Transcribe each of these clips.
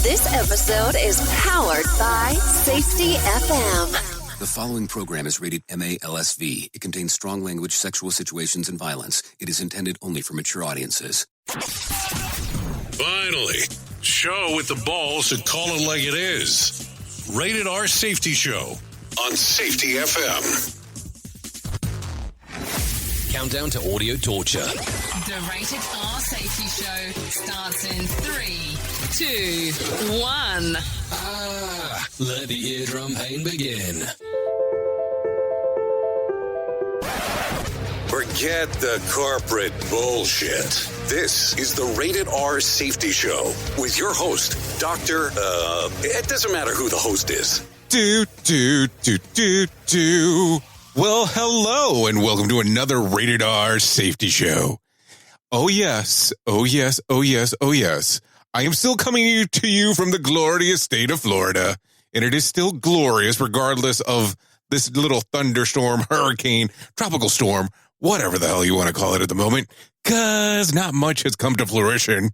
This episode is powered by Safety FM. The following program is rated MALSV. It contains strong language, sexual situations, and violence. It is intended only for mature audiences. Finally, show with the balls to call it like it is. Rated R Safety Show on Safety FM. Countdown to audio torture. The Rated R Safety Show starts in 3, 2, 1. Let the eardrum pain begin. Forget the corporate bullshit. This is the Rated R Safety Show with your host, it doesn't matter who the host is. Well, hello, and welcome to another Rated R Safety Show. Oh yes, oh yes, oh yes, oh yes. I am still coming to you from the glorious state of Florida, and it is still glorious regardless of this little thunderstorm, hurricane, tropical storm, whatever the hell you want to call it at the moment, because not much has come to fruition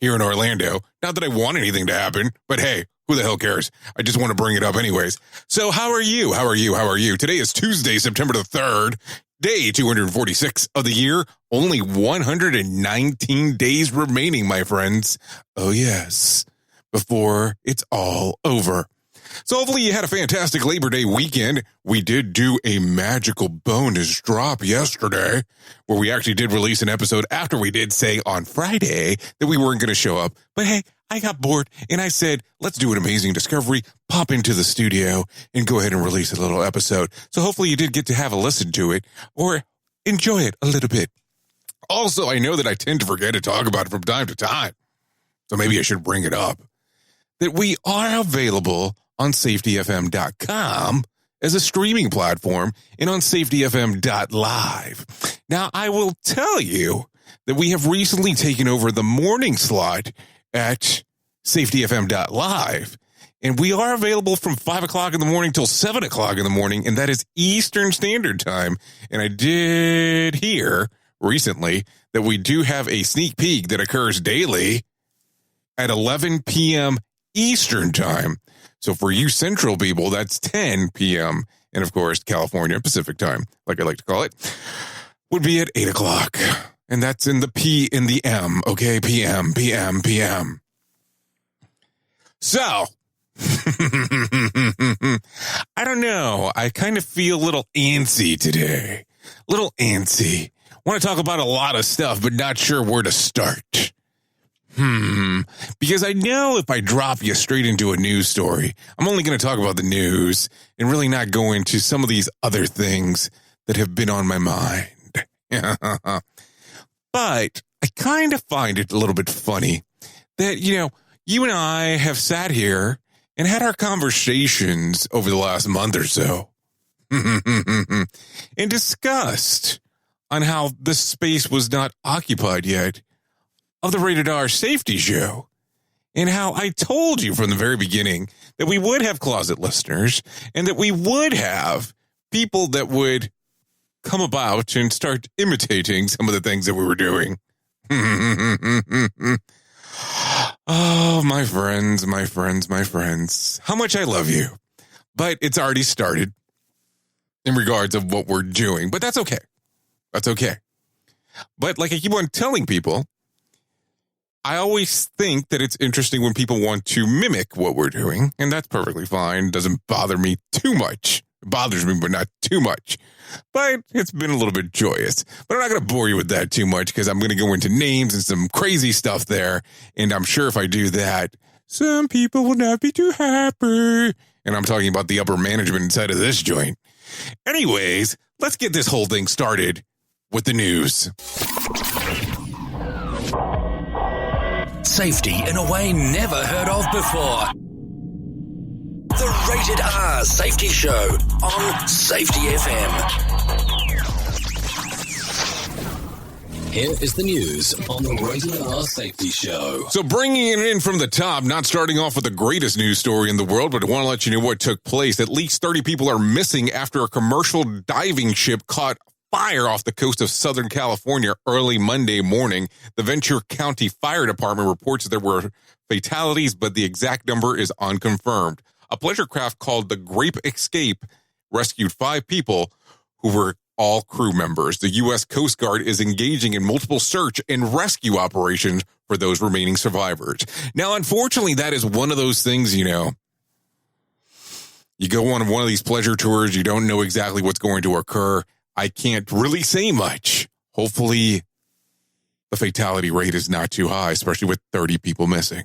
here in Orlando. Not that I want anything to happen, but hey, who the hell cares? I just want to bring it up anyways. So how are you? How are you? How are you? Today is Tuesday, September the 3rd, day 246 of the year. Only 119 days remaining, my friends. Oh, yes. Before it's all over. So hopefully you had a fantastic Labor Day weekend. We did do a magical bonus drop yesterday where we actually did release an episode after we did say on Friday that we weren't going to show up. But hey, I got bored and I said, let's do an amazing discovery, pop into the studio and go ahead and release a little episode. So hopefully you did get to have a listen to it or enjoy it a little bit. Also, I know that I tend to forget to talk about it from time to time. So maybe I should bring it up. That we are available on safetyfm.com as a streaming platform and on safetyfm.live. Now, I will tell you that we have recently taken over the morning slot at safetyfm.live, and we are available from 5 o'clock in the morning till 7 o'clock in the morning, and that is Eastern Standard Time. And I did hear recently that we do have a sneak peek that occurs daily at 11 p.m. Eastern Time. So for you Central people, that's 10 p.m. And of course, California Pacific Time, like I like to call it, would be at 8 o'clock. And that's in the P in the M, okay? PM. So, I don't know. I kind of feel a little antsy today. Little antsy. Want to talk about a lot of stuff, but not sure where to start. Because I know if I drop you straight into a news story, I'm only going to talk about the news and really not go into some of these other things that have been on my mind. But I kind of find it a little bit funny that, you and I have sat here and had our conversations over the last month or so and discussed on how this space was not occupied yet of the Rated R Safety Show, and how I told you from the very beginning that we would have closet listeners and that we would have people that would come about and start imitating some of the things that we were doing. Oh, my friends, how much I love you. But it's already started in regards of what we're doing, but that's okay. That's okay. But like I keep on telling people, I always think that it's interesting when people want to mimic what we're doing, and that's perfectly fine. It doesn't bother me too much. It bothers me, but not too much. But it's been a little bit joyous. But I'm not going to bore you with that too much because I'm going to go into names and some crazy stuff there. And I'm sure if I do that, some people will not be too happy. And I'm talking about the upper management inside of this joint. Anyways, let's get this whole thing started with the news. Safety in a way never heard of before. The Rated R Safety Show on Safety FM. Here is the news on the Rated R Safety Show. So bringing it in from the top, not starting off with the greatest news story in the world, but I want to let you know what took place. At least 30 people are missing after a commercial diving ship caught fire off the coast of Southern California early Monday morning. The Ventura County Fire Department reports there were fatalities, but the exact number is unconfirmed. A pleasure craft called the Grape Escape rescued 5 people who were all crew members. The U.S. Coast Guard is engaging in multiple search and rescue operations for those remaining survivors. Now, unfortunately, that is one of those things, you go on one of these pleasure tours, you don't know exactly what's going to occur. I can't really say much. Hopefully, the fatality rate is not too high, especially with 30 people missing.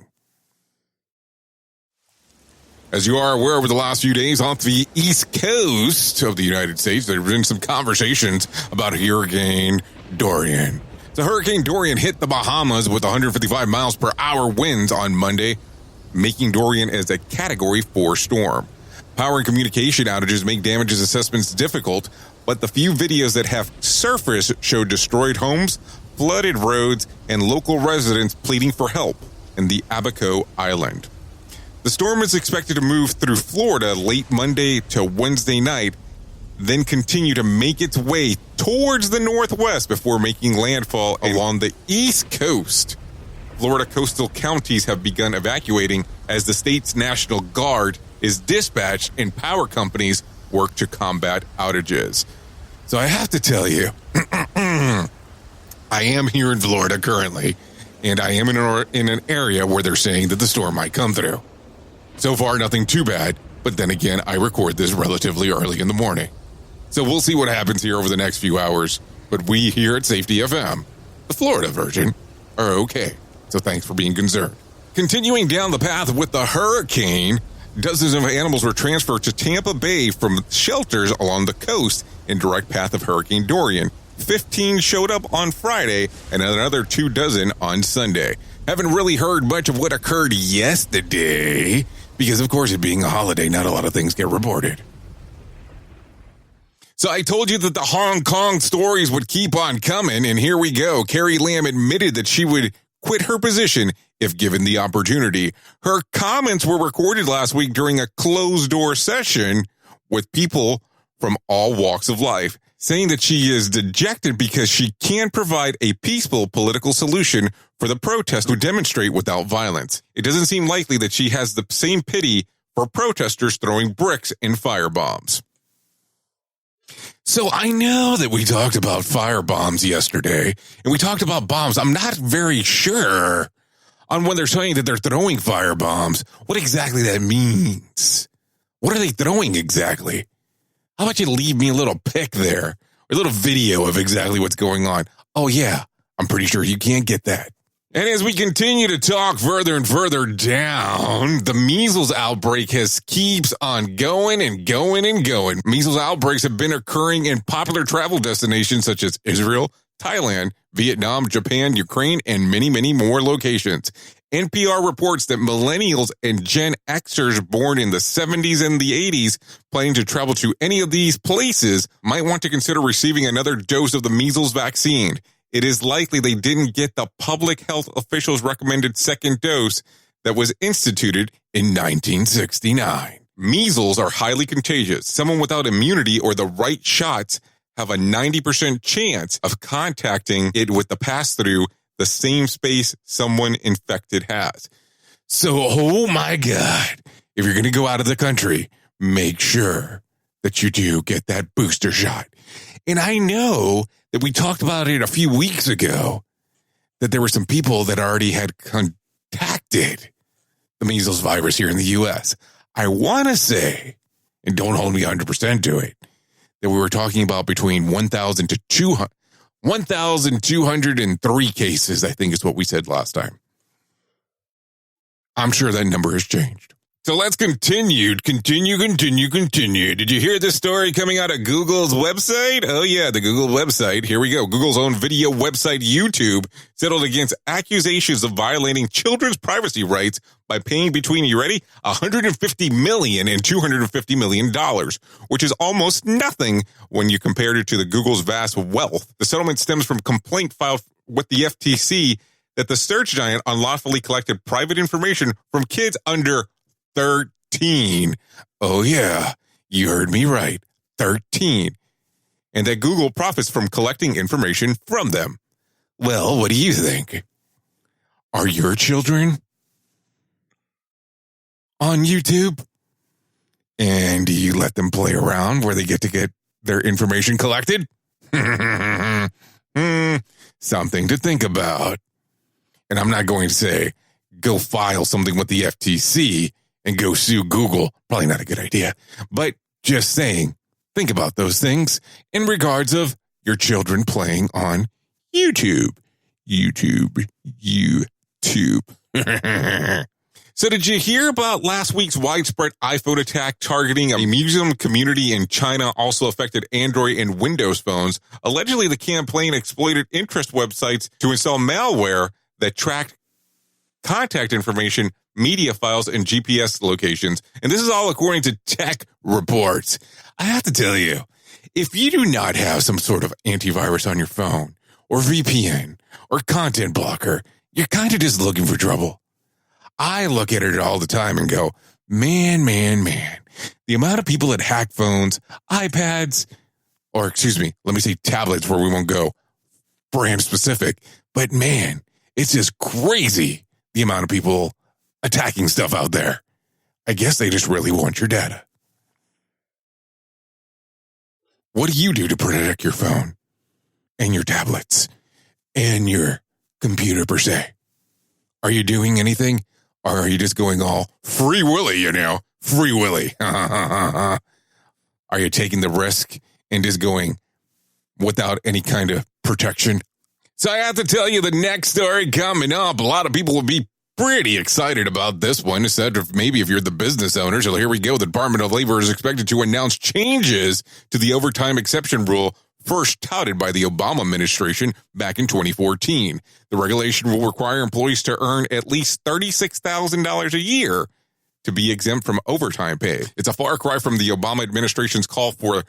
As you are aware, over the last few days on the East Coast of the United States, there have been some conversations about Hurricane Dorian. So Hurricane Dorian hit the Bahamas with 155 miles per hour winds on Monday, making Dorian as a Category 4 storm. Power and communication outages make damages assessments difficult, but the few videos that have surfaced show destroyed homes, flooded roads, and local residents pleading for help in the Abaco Island. The storm is expected to move through Florida late Monday to Wednesday night, then continue to make its way towards the northwest before making landfall along the East Coast. Florida coastal counties have begun evacuating as the state's National Guard is dispatched and power companies work to combat outages. So I have to tell you, I am here in Florida currently, and I am in an area where they're saying that the storm might come through. So far, nothing too bad, but then again, I record this relatively early in the morning. So we'll see what happens here over the next few hours, but we here at Safety FM, the Florida version, are okay. So thanks for being concerned. Continuing down the path with the hurricane, dozens of animals were transferred to Tampa Bay from shelters along the coast in direct path of Hurricane Dorian. 15 showed up on Friday and another 24 on Sunday. Haven't really heard much of what occurred yesterday because, of course, it being a holiday, not a lot of things get reported. So I told you that the Hong Kong stories would keep on coming, and here we go. Carrie Lam admitted that she would quit her position if given the opportunity. Her comments were recorded last week during a closed-door session with people from all walks of life, saying that she is dejected because she can't provide a peaceful political solution for the protests to demonstrate without violence. It doesn't seem likely that she has the same pity for protesters throwing bricks and firebombs. So I know that we talked about firebombs yesterday, and we talked about bombs. I'm not very sure on when they're saying that they're throwing firebombs, what exactly that means. What are they throwing exactly? How about you leave me a little pic there, a little video of exactly what's going on? Oh, yeah, I'm pretty sure you can't get that. And as we continue to talk further and further down, the measles outbreak keeps on going and going and going. Measles outbreaks have been occurring in popular travel destinations such as Israel, Thailand, Vietnam, Japan, Ukraine, and many, many more locations. NPR reports that millennials and Gen Xers born in the 70s and the 80s planning to travel to any of these places might want to consider receiving another dose of the measles vaccine. It is likely they didn't get the public health officials' recommended second dose that was instituted in 1969. Measles are highly contagious. Someone without immunity or the right shots have a 90% chance of contacting it with the pass-through the same space someone infected has. So, oh my God, if you're going to go out of the country, make sure that you do get that booster shot. And I know that we talked about it a few weeks ago, that there were some people that already had contacted the measles virus here in the U.S. I want to say, and don't hold me 100% to it, that we were talking about between 1,000 to 1,203 cases, I think is what we said last time. I'm sure that number has changed. So let's continue. Did you hear this story coming out of Google's website? Oh yeah, the Google website. Here we go. Google's own video website, YouTube, settled against accusations of violating children's privacy rights by paying between, you ready, $150 million and $250 million, which is almost nothing when you compare it to the Google's vast wealth. The settlement stems from complaint filed with the FTC that the search giant unlawfully collected private information from kids under 13. Oh yeah, you heard me right. 13. and that Google profits from collecting information from them. Well, what do you think? Are your children on YouTube? And do you let them play around where they get to get their information collected? Something to think about. And I'm not going to say, go file something with the FTC and go sue Google. Probably not a good idea. But just saying, think about those things in regards of your children playing on YouTube. YouTube. So did you hear about last week's widespread iPhone attack targeting a Muslim community in China? Also affected Android and Windows phones. Allegedly, the campaign exploited interest websites to install malware that tracked contact information, media files, and GPS locations. And this is all according to tech reports. I have to tell you, if you do not have some sort of antivirus on your phone, or VPN, or content blocker, you're kind of just looking for trouble. I look at it all the time and go, man. The amount of that hack phones, iPads, or let me say tablets where we won't go brand specific. But man, it's just crazy the amount of people attacking stuff out there. I guess they just really want your data. What do you do to protect your phone and your tablets and your computer per se? Are you doing anything? Or are you just going all free willy, Free willy. Are you taking the risk and just going without any kind of protection? So I have to tell you the next story coming up. A lot of people will be pretty excited about this one, instead of maybe if you're the business owner. So here we go. The Department of Labor is expected to announce changes to the overtime exception rule first touted by the Obama administration back in 2014. The regulation will require employees to earn at least $36,000 a year to be exempt from overtime pay. It's a far cry from the Obama administration's call for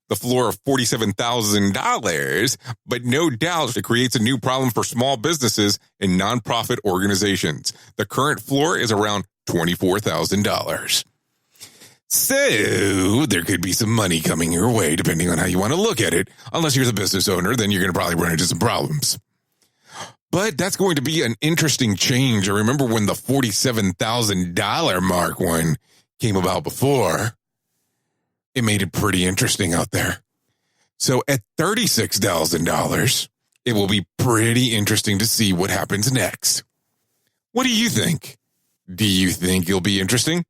the floor of $47,000, but no doubt it creates a new problem for small businesses and nonprofit organizations. The current floor is around $24,000. So there could be some money coming your way, depending on how you want to look at it. Unless you're the business owner, then you're going to probably run into some problems. But that's going to be an interesting change. I remember when the $47,000 mark one came about before. It made it pretty interesting out there. So at $36,000, it will be pretty interesting to see what happens next. What do you think? Do you think it'll be interesting?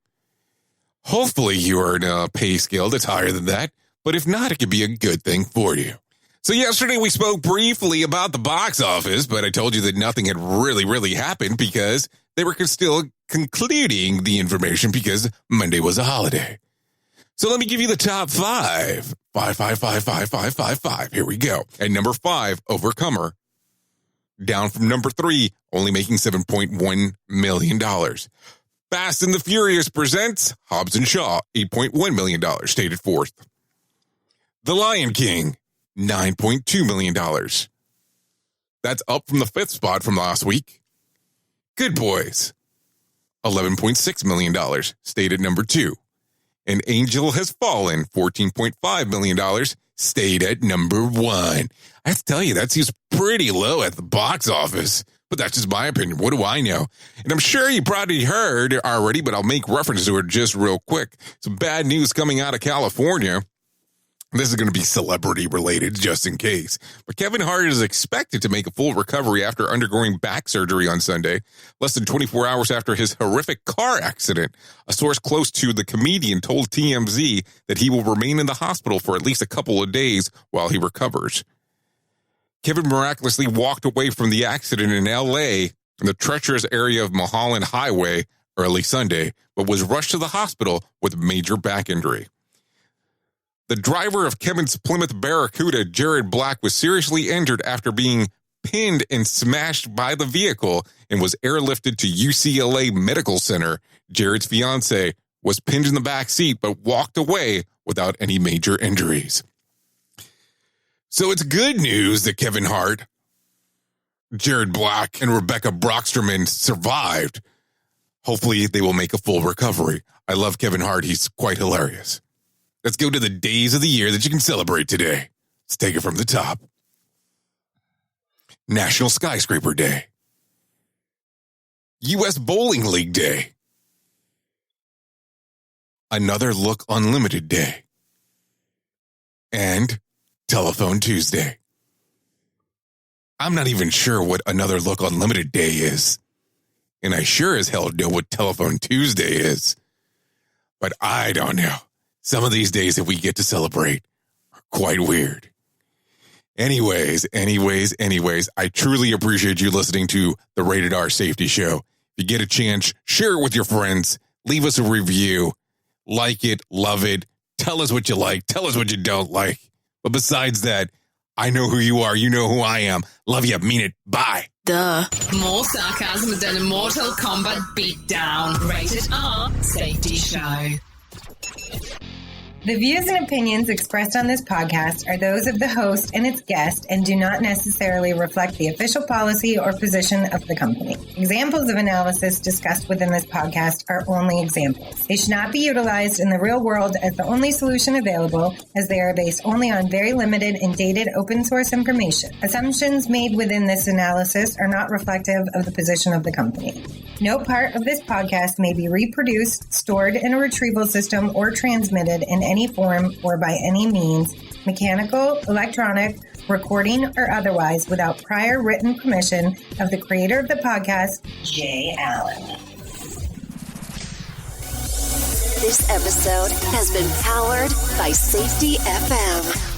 Hopefully you are in a pay scale that's higher than that, but if not, it could be a good thing for you. So yesterday we spoke briefly about the box office, but I told you that nothing had really happened because they were still concluding the information because Monday was a holiday. So let me give you the top 5. 5. Here we go. At number 5, Overcomer. Down from number 3, only making $7.1 million. Fast and the Furious presents Hobbs and Shaw, $8.1 million, stayed at 4th. The Lion King, $9.2 million. That's up from the 5th spot from last week. Good Boys, $11.6 million, stayed at number 2. An Angel Has Fallen, $14.5 million, stayed at number 1. I have to tell you, that seems pretty low at the box office. But that's just my opinion. What do I know? And I'm sure you probably heard already, but I'll make reference to it just real quick. Some bad news coming out of California. This is going to be celebrity related, just in case. But Kevin Hart is expected to make a full recovery after undergoing back surgery on Sunday, less than 24 hours after his horrific car accident. A source close to the comedian told TMZ that he will remain in the hospital for at least a couple of days while he recovers. Kevin miraculously walked away from the accident in L.A. in the treacherous area of Mulholland Highway early Sunday, but was rushed to the hospital with major back injury. The driver of Kevin's Plymouth Barracuda, Jared Black, was seriously injured after being pinned and smashed by the vehicle and was airlifted to UCLA Medical Center. Jared's fiancée was pinned in the back seat but walked away without any major injuries. So it's good news that Kevin Hart, Jared Black, and Rebecca Brocksterman survived. Hopefully they will make a full recovery. I love Kevin Hart. He's quite hilarious. Let's go to the days of the year that you can celebrate today. Let's take it from the top. National Skyscraper Day. U.S. Bowling League Day. Another Look Unlimited Day. And Telephone Tuesday. I'm not even sure what Another Look Unlimited Day is. And I sure as hell know what Telephone Tuesday is. But I don't know. Some of these days that we get to celebrate are quite weird. Anyways, I truly appreciate you listening to the Rated R Safety Show. If you get a chance, share it with your friends. Leave us a review. Like it, love it. Tell us what you like. Tell us what you don't like. But besides that, I know who you are. You know who I am. Love you. Mean it. Bye. Duh. More sarcasm than a Mortal Kombat beatdown. Rated R Safety Show. The views and opinions expressed on this podcast are those of the host and its guest and do not necessarily reflect the official policy or position of the company. Examples of analysis discussed within this podcast are only examples. They should not be utilized in the real world as the only solution available, as they are based only on very limited and dated open source information. Assumptions made within this analysis are not reflective of the position of the company. No part of this podcast may be reproduced, stored in a retrieval system, or transmitted in any form or by any means, mechanical, electronic, recording, or otherwise, without prior written permission of the creator of the podcast, Jay Allen. This episode has been powered by Safety FM.